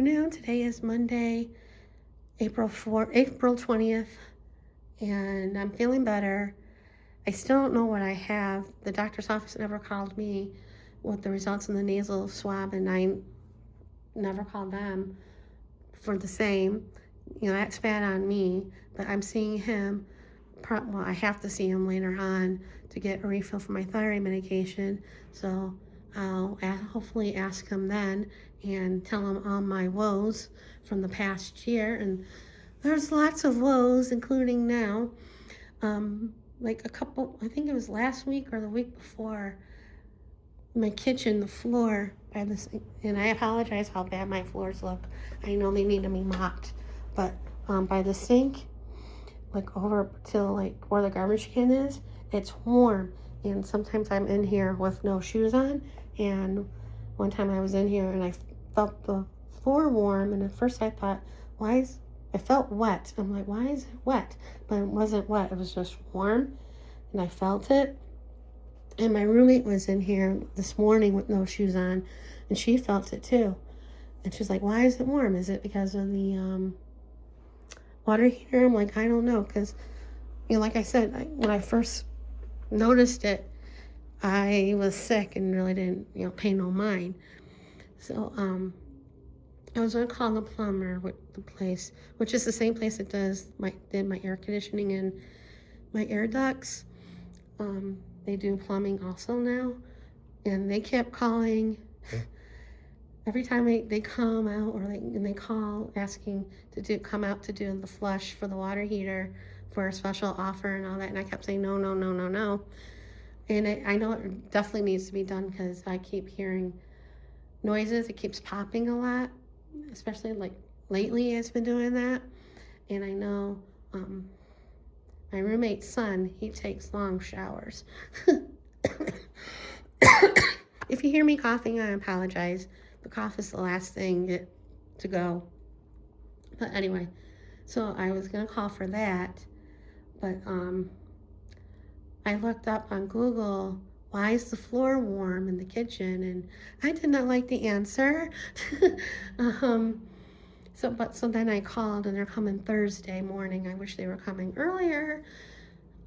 afternoon. Today is Monday, April 20th, and I'm feeling better. I still don't know what I have. The doctor's office never called me with the results of the nasal swab, and I never called them for the same. That's bad on me, but I'm seeing him. Well, I have to see him later on to get a refill for my thyroid medication, so I'll hopefully ask him then and tell him all my woes from the past year. And there's lots of woes, including now. Like a couple, I think it was last week or the week before, my kitchen, the floor by this, and I apologize how bad my floors look. I know they need to be mopped, but by the sink, like over till like where the garbage can is, it's warm. And sometimes I'm in here with no shoes on, and one time I was in here and I felt the floor warm, and at first I thought, I felt wet. I'm like, why is it wet? But it wasn't wet, it was just warm, and I felt it. And my roommate was in here this morning with no shoes on, and she felt it too. And she's like, why is it warm? Is it because of the water heater? I'm like, I don't know, because like I said, when I first noticed it, I was sick and really didn't pay no mind. So I was gonna call the plumber with the place, which is the same place that did my air conditioning and my air ducts. They do plumbing also now, and they kept calling. Every time they come out, or they call asking to come out to do the flush for the water heater for a special offer and all that, and I kept saying no. And I know it definitely needs to be done because I keep hearing noises. It keeps popping a lot, especially like lately it's been doing that. And I know my roommate's son, he takes long showers. If you hear me coughing, I apologize. The cough is the last thing to go. But anyway, so I was gonna call for that, but I looked up on Google, why is the floor warm in the kitchen? And I did not like the answer. So then I called, and they're coming Thursday morning. I wish they were coming earlier,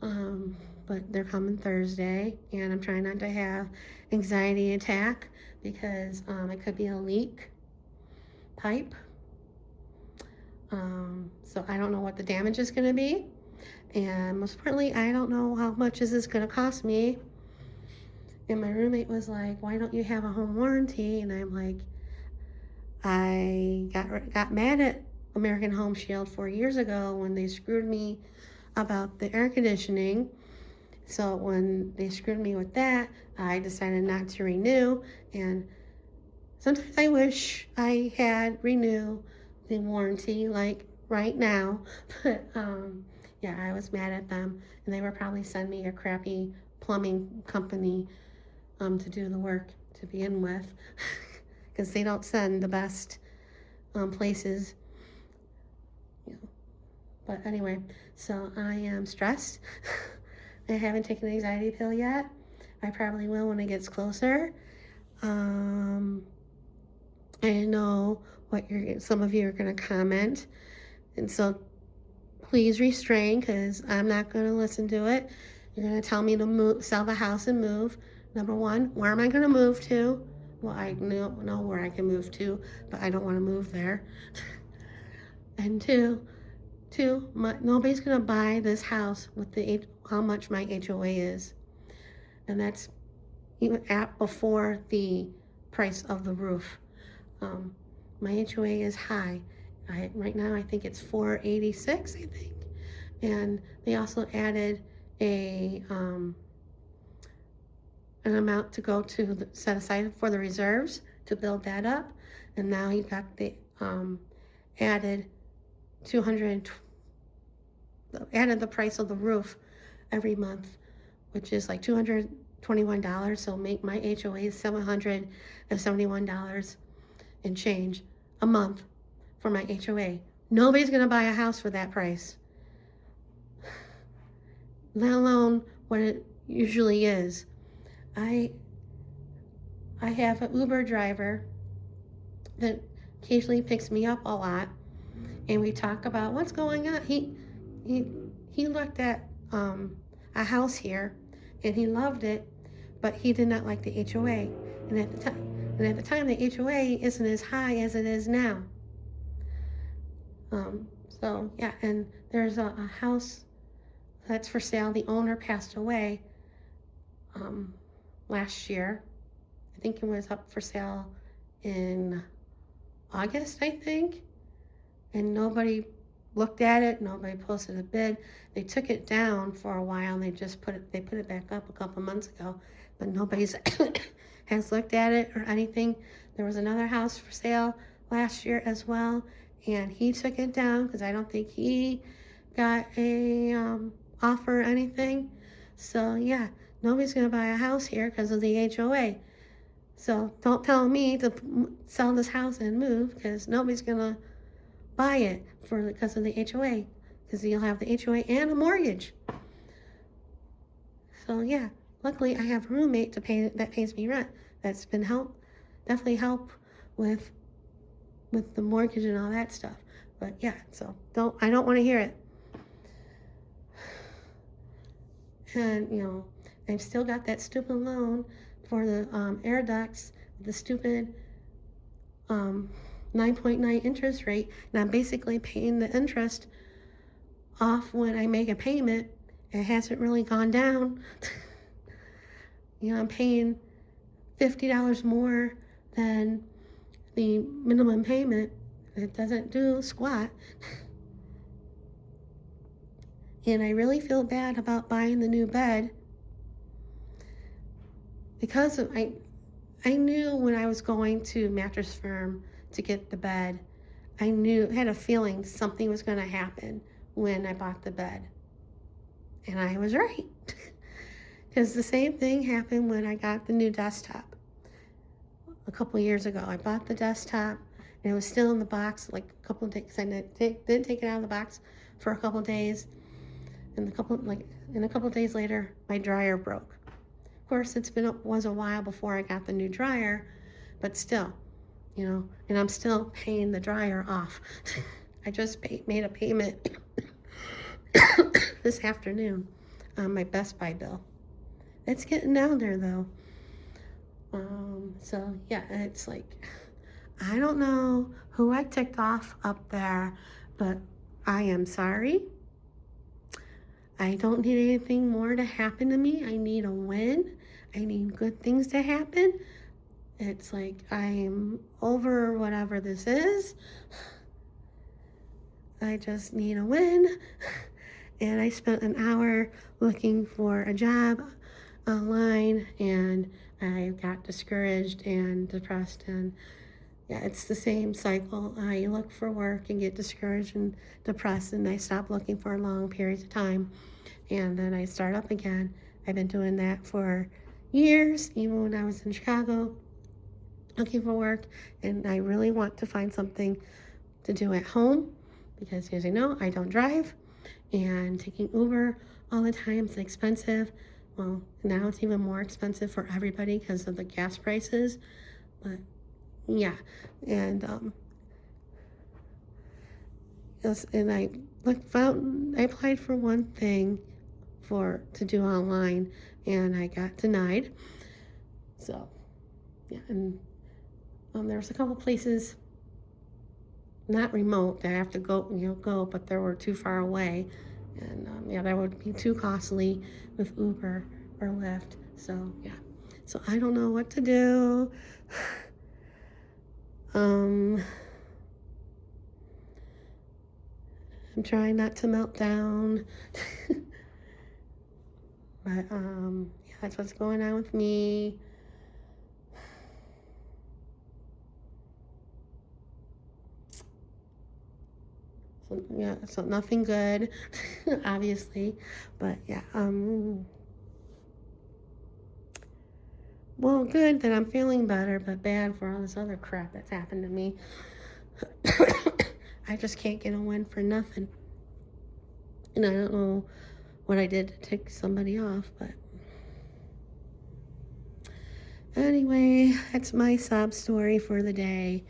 but they're coming Thursday, and I'm trying not to have anxiety attack because it could be a leak pipe. So I don't know what the damage is going to be. And most importantly, I don't know how much is this going to cost me. And my roommate was like, why don't you have a home warranty? And I'm like, I got mad at American Home Shield 4 years ago when they screwed me about the air conditioning. So when they screwed me with that, I decided not to renew. And sometimes I wish I had renewed the warranty like right now. But yeah, I was mad at them, and they would probably send me a crappy plumbing company to do the work to begin with, because they don't send the best places. But anyway, so I am stressed. I haven't taken an anxiety pill yet. I probably will when it gets closer. I know what some of you are going to comment, and so please restrain, because I'm not going to listen to it. You're going to tell me to sell the house and move. Number one, where am I going to move to? Well, I know where I can move to, but I don't want to move there. And two, nobody's going to buy this house with how much my HOA is. And that's even before the price of the roof. My HOA is high. Right now, I think it's $486, I think. And they also added an amount to go to set aside for the reserves to build that up. And now you got the added the price of the roof every month, which is like $221. So make my HOA is $771 and change a month for my HOA. Nobody's gonna buy a house for that price, let alone what it usually is. I have an Uber driver that occasionally picks me up a lot, and we talk about what's going on. He looked at a house here, and he loved it, but he did not like the HOA. And at the time, the HOA isn't as high as it is now. So yeah, and there's a house that's for sale. The owner passed away last year. I think it was up for sale in August, I think. And nobody looked at it. Nobody posted a bid. They took it down for a while, and they put it back up a couple months ago. But nobody's has looked at it or anything. There was another house for sale last year as well, and he took it down because I don't think he got a offer or anything. So yeah, nobody's gonna buy a house here because of the HOA. So don't tell me to sell this house and move, because nobody's gonna buy it because of the HOA, because you'll have the HOA and a mortgage. So yeah, luckily I have a roommate that pays me rent. That's been definitely help with the mortgage and all that stuff. But yeah, so I don't want to hear it. And I've still got that stupid loan for the air ducts, the stupid 9.9 interest rate, and I'm basically paying the interest off when I make a payment. It hasn't really gone down. I'm paying $50 more than the minimum payment. It doesn't do squat. And I really feel bad about buying the new bed, because I knew when I was going to Mattress Firm to get the bed, I had a feeling something was going to happen when I bought the bed. And I was right. Because the same thing happened when I got the new desktop a couple years ago. I bought the desktop, and it was still in the box like a couple of days. I didn't take it out of the box for a couple of days. And a couple of days later, my dryer broke. Of course, was a while before I got the new dryer, but still, and I'm still paying the dryer off. I just made a payment this afternoon on my Best Buy bill. It's getting down there though. So yeah, it's like, I don't know who I ticked off up there, but I am sorry. I don't need anything more to happen to me. I need a win. I need good things to happen. It's like I'm over whatever this is. I just need a win. And I spent an hour looking for a job online, and I got discouraged and depressed, and yeah, it's the same cycle. I look for work and get discouraged and depressed, and I stop looking for long periods of time, and then I start up again. I've been doing that for years, even when I was in Chicago looking for work, and I really want to find something to do at home, because as you know, I don't drive, and taking Uber all the time is expensive. Well, now it's even more expensive for everybody because of the gas prices. But yeah, and I applied for one thing to do online, and I got denied. So yeah, and there's a couple places, not remote, that I have to go, but they were too far away, and that would be too costly with Uber or Lyft. So yeah, so I don't know what to do. I'm trying not to melt down. But yeah, that's what's going on with me. So yeah, so nothing good, obviously. But yeah, well, good that I'm feeling better, but bad for all this other crap that's happened to me. I just can't get a win for nothing. And I don't know what I did to tick somebody off, but anyway, that's my sob story for the day.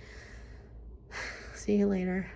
See you later.